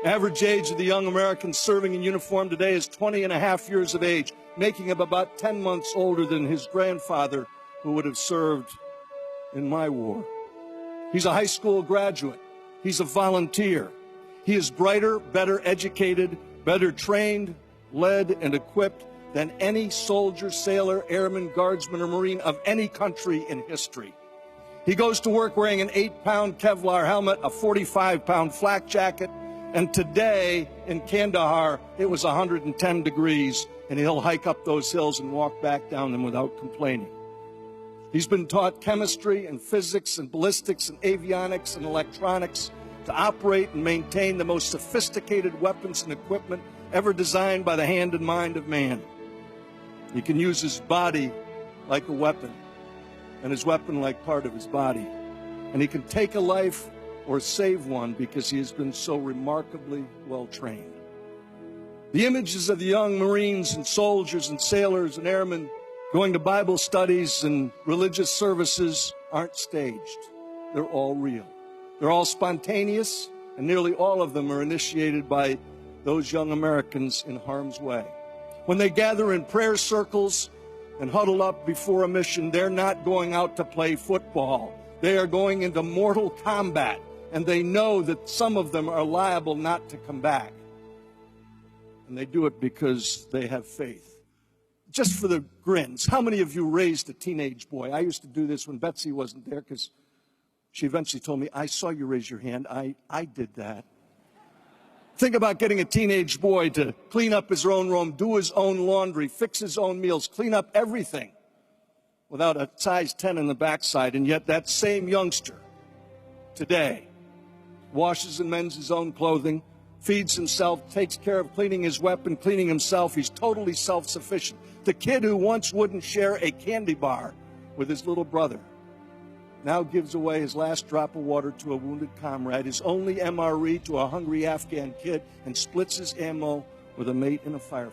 Average age of the young Americans serving in uniform today is 20.5 years of age, making him about 10 months older than his grandfather, who would have served in my war. He's a high school graduate. He's a volunteer. He is brighter, better educated, better trained, led, and equipped than any soldier, sailor, airman, guardsman, or Marine of any country in history. He goes to work wearing an 8-pound Kevlar helmet, a 45-pound flak jacket, and today in Kandahar, it was 110 degrees, and he'll hike up those hills and walk back down them without complaining. He's been taught chemistry and physics and ballistics and avionics and electronics to operate and maintain the most sophisticated weapons and equipment ever designed by the hand and mind of man. He can use his body like a weapon, and his weapon like part of his body. And he can take a life or save one because he has been so remarkably well trained. The images of the young Marines and soldiers and sailors and airmen going to Bible studies and religious services aren't staged. They're all real. They're all spontaneous, and nearly all of them are initiated by those young Americans in harm's way. When they gather in prayer circles and huddle up before a mission, they're not going out to play football. They are going into mortal combat, and they know that some of them are liable not to come back. And they do it because they have faith. Just for the grins, how many of you raised a teenage boy? I used to do this when Betsy wasn't there because she eventually told me, I saw you raise your hand. I did that. Think about getting a teenage boy to clean up his own room, do his own laundry, fix his own meals, clean up everything without a size 10 in the backside. And yet that same youngster today washes and mends his own clothing, feeds himself, takes care of cleaning his weapon, cleaning himself. He's totally self-sufficient. The kid who once wouldn't share a candy bar with his little brother now gives away his last drop of water to a wounded comrade, his only MRE to a hungry Afghan kid, and splits his ammo with a mate in a firefight.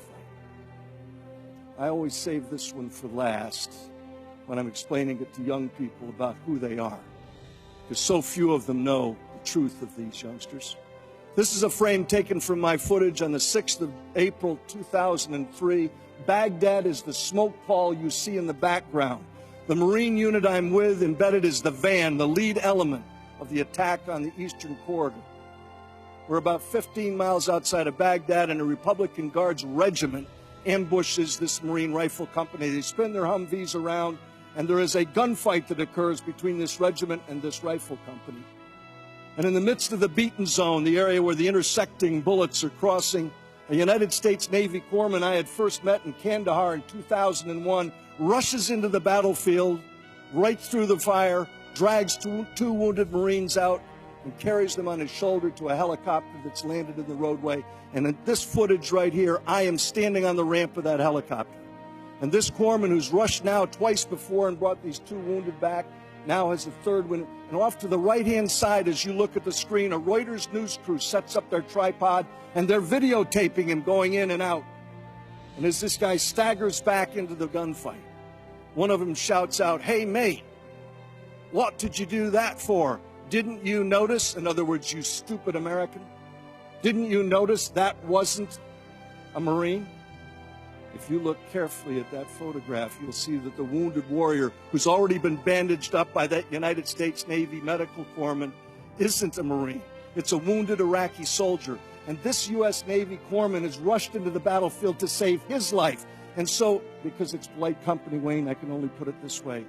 I always save this one for last when I'm explaining it to young people about who they are, because so few of them know the truth of these youngsters. This is a frame taken from my footage on the 6th of April, 2003. Baghdad is the smoke pall you see in the background. The Marine unit I'm with embedded is the van, the lead element of the attack on the Eastern Corridor. We're about 15 miles outside of Baghdad, and a Republican Guards regiment ambushes this Marine rifle company. They spin their Humvees around, and there is a gunfight that occurs between this regiment and this rifle company. And in the midst of the beaten zone, the area where the intersecting bullets are crossing, a United States Navy corpsman I had first met in Kandahar in 2001 rushes into the battlefield, right through the fire, drags two wounded Marines out, and carries them on his shoulder to a helicopter that's landed in the roadway. And in this footage right here, I am standing on the ramp of that helicopter. And this corpsman, who's rushed now twice before and brought these two wounded back, now has a third one. And off to the right-hand side, as you look at the screen, a Reuters news crew sets up their tripod, and they're videotaping him going in and out. And as this guy staggers back into the gunfight, one of them shouts out, "Hey, mate, what did you do that for? Didn't you notice?" In other words, you stupid American. Didn't you notice that wasn't a Marine? If you look carefully at that photograph, you'll see that the wounded warrior, who's already been bandaged up by that United States Navy medical corpsman, isn't a Marine. It's a wounded Iraqi soldier. And this U.S. Navy corpsman is rushed into the battlefield to save his life. And so, because it's polite company, Wayne, I can only put it this way.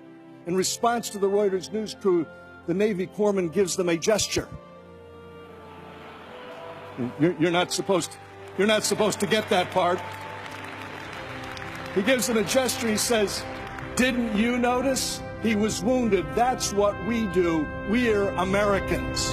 In response to the Reuters news crew, the Navy corpsman gives them a gesture. You're not supposed to get that part. He gives them a gesture. He says, "Didn't you notice? He was wounded. That's what we do. We're Americans."